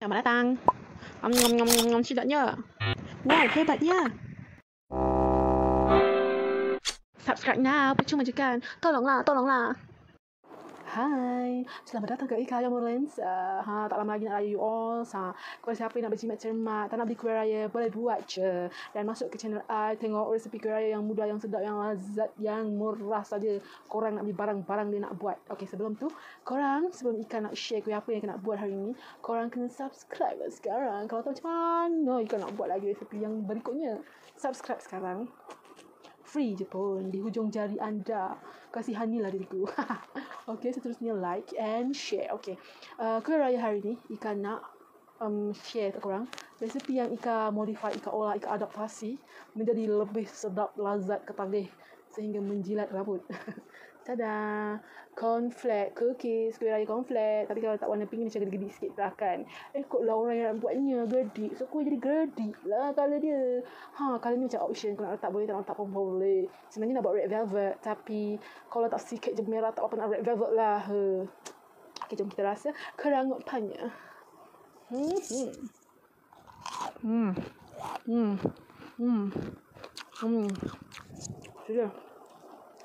Selamat datang. Sedapnya. Wow, hebatnya. Subscribe now, percuma je kan. Tolonglah. Hai, selamat datang ke Ika yang Lens. Tak lama lagi nak raya you all. Kepada siapa yang nak berjimat cermat, tak nak beli kuih raya, boleh buat je. Dan masuk ke channel I, tengok resepi kuih raya yang mudah, yang sedap, yang lazat, yang murah saja. Korang nak beli barang-barang dia nak buat. Okey, sebelum tu, sebelum Ika nak share kuih apa yang Ika nak buat hari ni, korang kena subscribe sekarang. Kalau tahu macam mana Ika nak buat lagi resepi yang berikutnya, subscribe sekarang. Free je pun, di hujung jari anda. Kasihanilah diriku. Okey, seterusnya like and share. Okey, kuih raya hari ni Ika nak share kat korang resepi yang Ika modify, Ika olah, Ika adaptasi menjadi lebih sedap, lazat, ketagih sehingga menjilat rambut. Tada! Cornflake cookies, kuih raya cornflake. Tapi kalau tak warna pink macam gedik-gedik sikit kan. Kok lah orang yang nak buatnya gedik. So kuih jadi gedik lah colour dia. Colour ni macam option. Kalau nak letak boleh, tak nak letak pun boleh. Sebenarnya nak buat red velvet. Tapi kalau tak sikit je merah, tak apa nak red velvet lah. Okay, jom kita rasa kerangutannya. Sudah.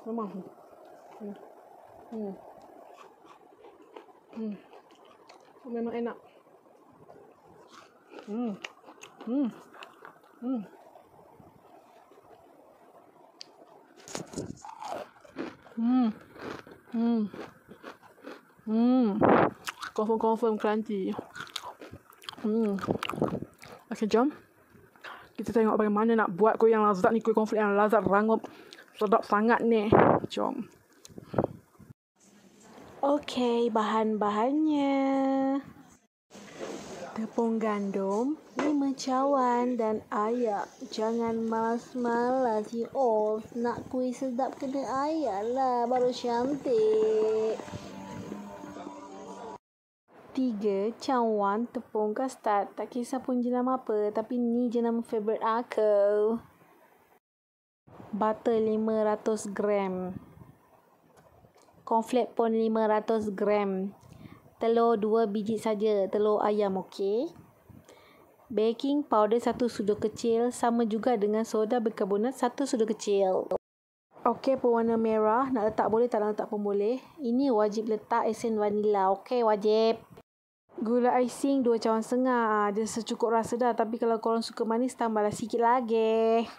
Memang. Memang enak. Confirm crunchy. Okay, jom kita tengok bagaimana nak buat kuih yang lazat ni, kuih cornflake yang lazat, rangup, sedap sangat ni. Jom. Okey, bahan-bahannya. Tepung gandum 5 cawan dan air. Jangan malas-malas you all. Nak kuih sedap kena air lah, baru cantik. 3 cawan tepung kastad. Tak kisah pun jenama apa, tapi ni jenama favourite aku. Butter 500 gram. Cornflake pun 500 gram. Telur 2 biji saja, telur ayam, okey. Baking powder 1 sudu kecil, sama juga dengan soda bikarbonat 1 sudu kecil. Okey, pewarna merah, nak letak boleh, tak nak letak pun boleh. Ini wajib letak esen vanila, okey, wajib. Gula icing 2 cawan setengah, dia secukup rasa dah, tapi kalau korang suka manis, tambahlah sikit lagi.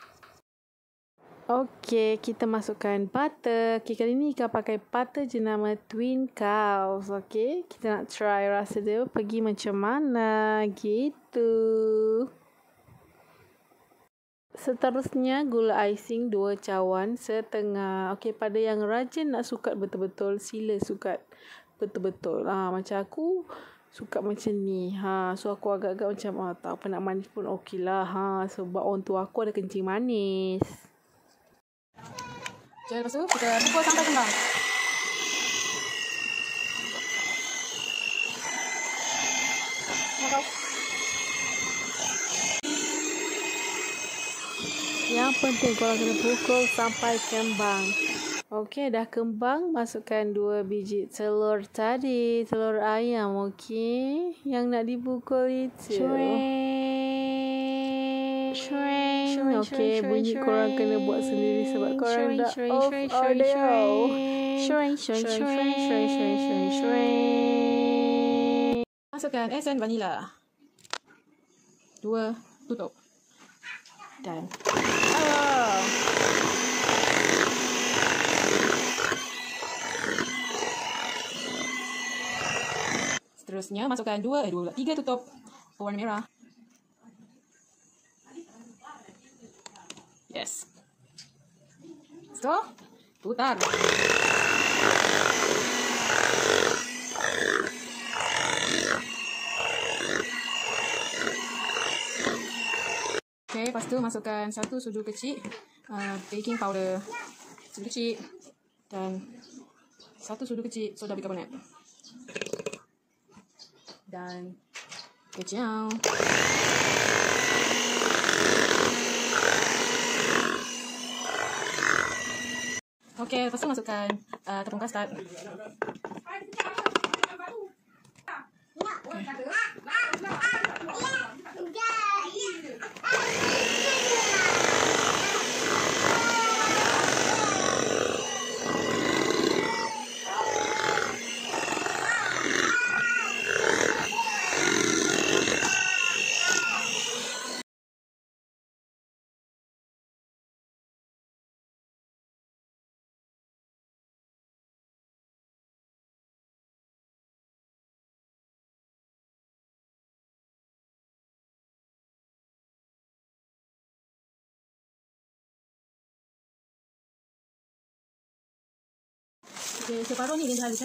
Okey, kita masukkan butter. Okey, kali ni Ika pakai butter jenama Twin Cows. Okey, kita nak try rasa dia pergi macam mana gitu. Seterusnya gula icing 2 cawan setengah. Okey, pada yang rajin nak sukat betul-betul, sila sukat betul-betul. Macam aku suka macam ni. So aku agak-agak macam tak apa nak manis pun okeylah. Sebab orang tua aku ada kencing manis. Jadi lepas tu kita pukul sampai kembang. Yang penting korang kena pukul sampai kembang. Okey, dah kembang, masukkan 2 biji telur tadi, telur ayam, okey. Yang nak dipukul itu. Okey, bunyi korang kena buat sendiri sebab korang dah off audio. Masukkan esen vanila. 2 tutup. Dan seterusnya masukkan 3 tutup pewarna merah. Yes. So, putar. Okay, lepas tu masukkan 1 sudu kecil baking powder, sudu kecil, dan 1 sudu kecil soda bikarbonat. Dan kecil. Okey, lepas tu masukkan tepung kastad. Okay. Okay, separuh ni dia halus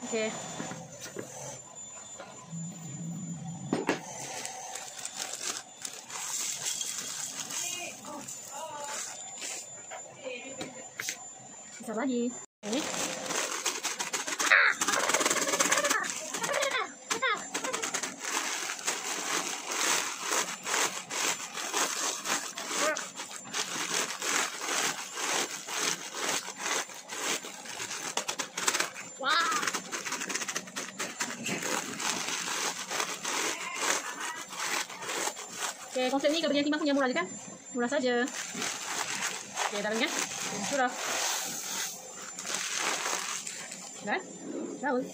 Okay. Besar lagi. Okay. Okay, konsep ni kebagian timbang punya murah je kan? Murah saja. Okay, dah lagi kan? Sudah. Dah? Daun.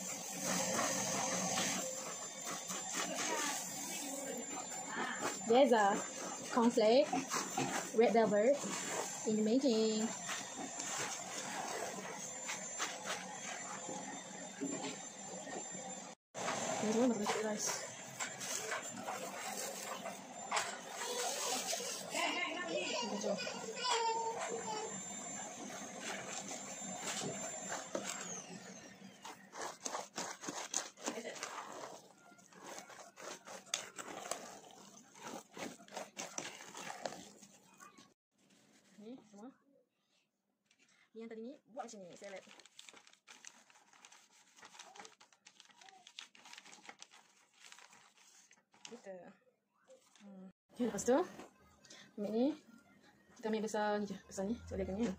There's a cornflake, red velvet in the making. There's one of the rice. Ni semua. Ni yang tadi ni buat macam ni, salad. Kita. Okay, lepas tu ambil ni. Kita ambil besar ni je. Besar ni. So, dia kena ni.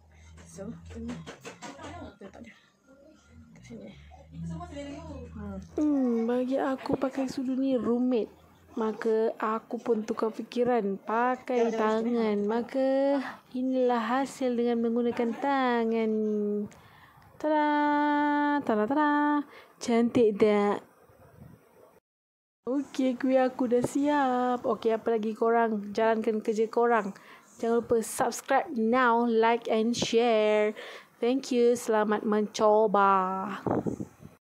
So, kita ni. Kita letak dia. Kat sini. Bagi aku pakai sudu ni rumit. Maka aku pun tukar fikiran pakai tangan. Maka inilah hasil dengan menggunakan tangan. Tada! Tada tada! Cantik tak? Okey, kuih aku dah siap. Okey, apa lagi korang? Jalankan kerja korang. Jangan lupa subscribe now, like and share. Thank you. Selamat mencoba.